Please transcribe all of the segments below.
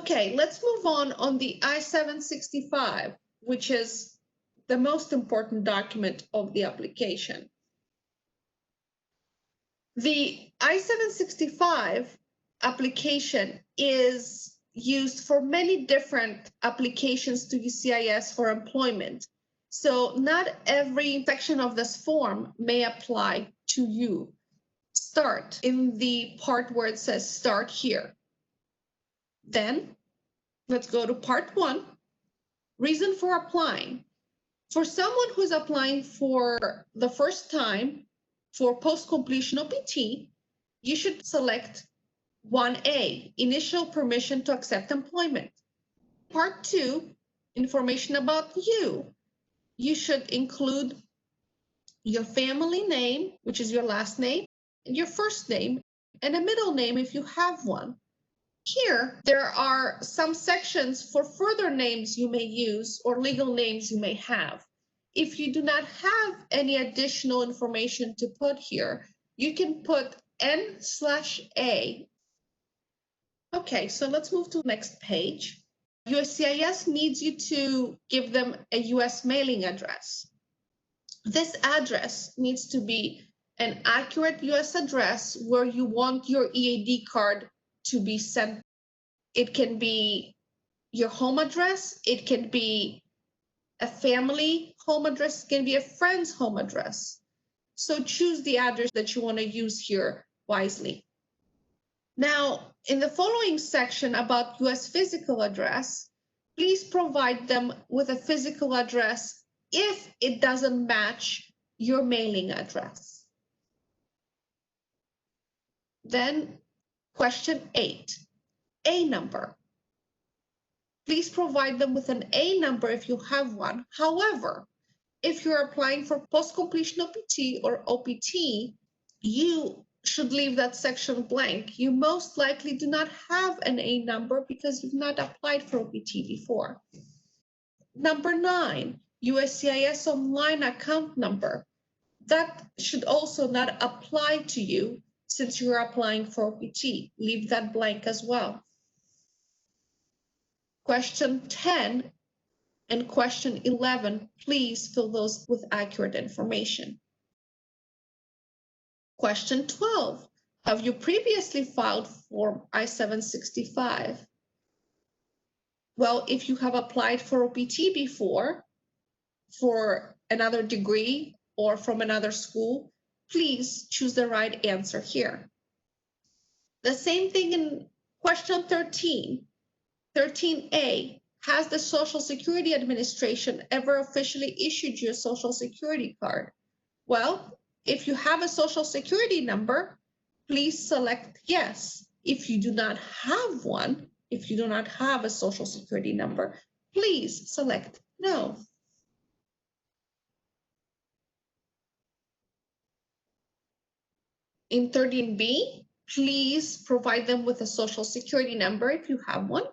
Okay, let's move on the I-765, which is the most important document of the application. The I-765 application is used for many different applications to USCIS for employment. So not every section of this form may apply to you. Start in the part where it says start here. Then let's go to part 1, reason for applying. For someone who's applying for the first time for post-completion OPT, you should select 1A, initial permission to accept employment. Part 2, information about you. You should include your family name, which is your last name, your first name, and a middle name if you have one. Here, there are some sections for further names you may use or legal names you may have. If you do not have any additional information to put here, you can put N/A. Okay, so let's move to the next page. USCIS needs you to give them a US mailing address. This address needs to be an accurate US address where you want your EAD card to be sent. It can be your home address, it can be a family home address, it can be a friend's home address. So choose the address that you want to use here wisely. Now, in the following section about US physical address, please provide them with a physical address if it doesn't match your mailing address. Then question 8, A number. Please provide them with an A number if you have one. However, if you're applying for post-completion OPT or OPT, you should leave that section blank. You most likely do not have an A number because you've not applied for OPT before. Number 9, USCIS online account number. That should also not apply to you since you're applying for OPT. Leave that blank as well. Question 10 and question 11, please fill those with accurate information. Question 12, have you previously filed Form I-765? Well, if you have applied for OPT before, for another degree or from another school, please choose the right answer here. The same thing in question 13. 13A, has the Social Security Administration ever officially issued you a Social Security card? Well, if you have a Social Security number, please select yes. If you do not have one, if you do not have a Social Security number, please select no. In 13B, please provide them with a Social Security number if you have one.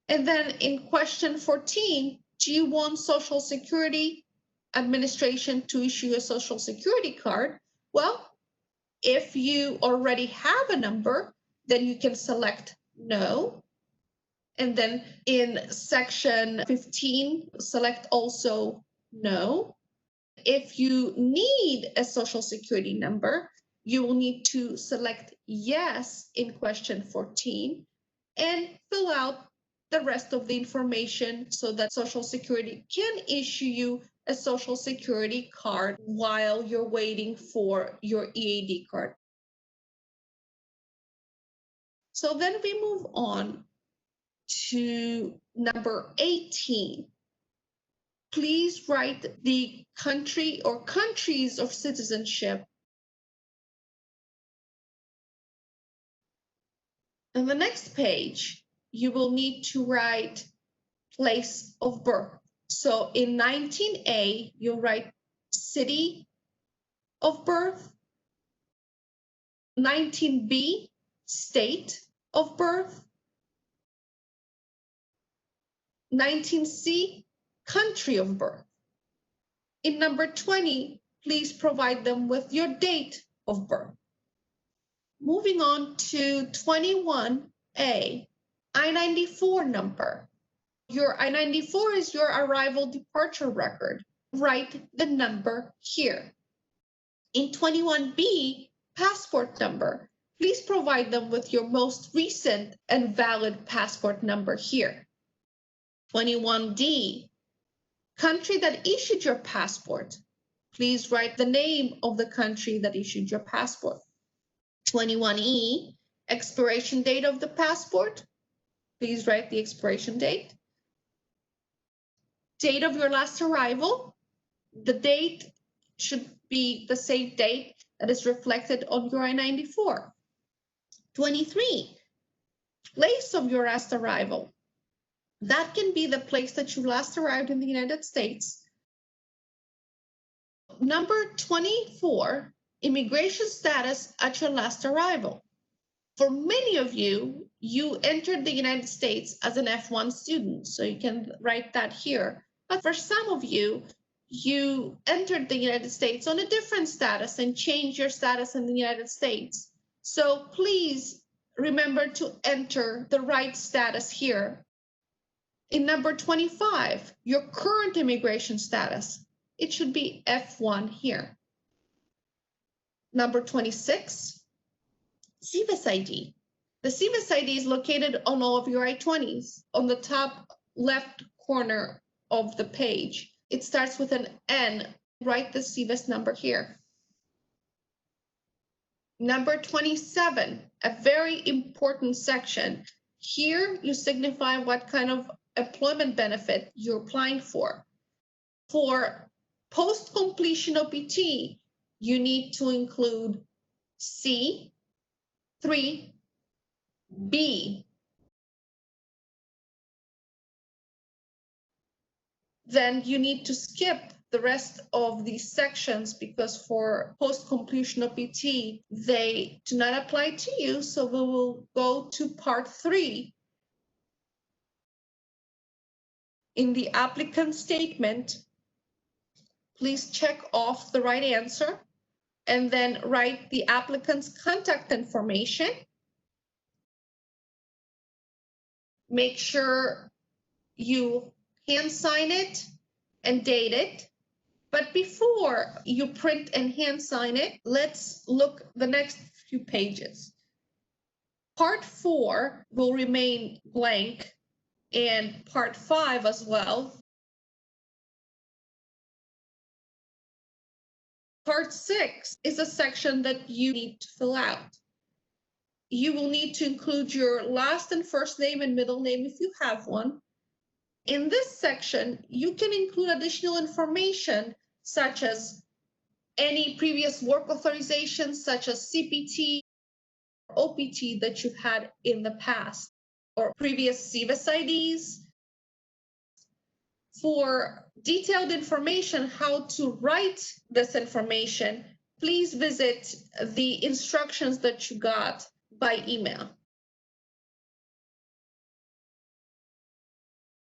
And then in question 14, do you want Social Security Administration to issue a Social Security card? Well, if you already have a number, then you can select no. And then in section 15, select also no. If you need a Social Security number, you will need to select yes in question 14 and fill out the rest of the information so that Social Security can issue you a Social Security card while you're waiting for your EAD card. So then we move on to number 18. Please write the country or countries of citizenship. On the next page, you will need to write place of birth. So in 19A, you'll write city of birth. 19B, state of birth. 19C, country of birth. In number 20, please provide them with your date of birth. Moving on to 21A, I-94 number. Your I-94 is your arrival departure record. Write the number here. In 21B, passport number. Please provide them with your most recent and valid passport number here. 21D, country that issued your passport. Please write the name of the country that issued your passport. 21E, expiration date of the passport. Please write the expiration date. Date of your last arrival. The date should be the same date that is reflected on your I-94. 23, place of your last arrival. That can be the place that you last arrived in the United States. Number 24, immigration status at your last arrival. For many of you, you entered the United States as an F1 student, so you can write that here. But for some of you, you entered the United States on a different status and changed your status in the United States. So please remember to enter the right status here. In number 25, your current immigration status, it should be F1 here. Number 26, CVIS ID. The CVIS ID is located on all of your I-20s on the top left corner of the page. It starts with an N. Write the CVIS number here. Number 27, a very important section. Here you signify what kind of employment benefit you're applying for. For post-completion OPT, you need to include C, 3, B. Then you need to skip the rest of these sections because for post-completion OPT, they do not apply to you. So we will go to part 3. In the applicant statement, please check off the right answer and then write the applicant's contact information. Make sure you hand sign it and date it. But before you print and hand sign it, let's look the next few pages. Part 4 will remain blank and part 5 as well. Part 6 is a section that you need to fill out. You will need to include your last and first name and middle name if you have one. In this section, you can include additional information such as any previous work authorizations, such as CPT, OPT that you've had in the past, or previous CVIS IDs. For detailed information how to write this information, please visit the instructions that you got by email.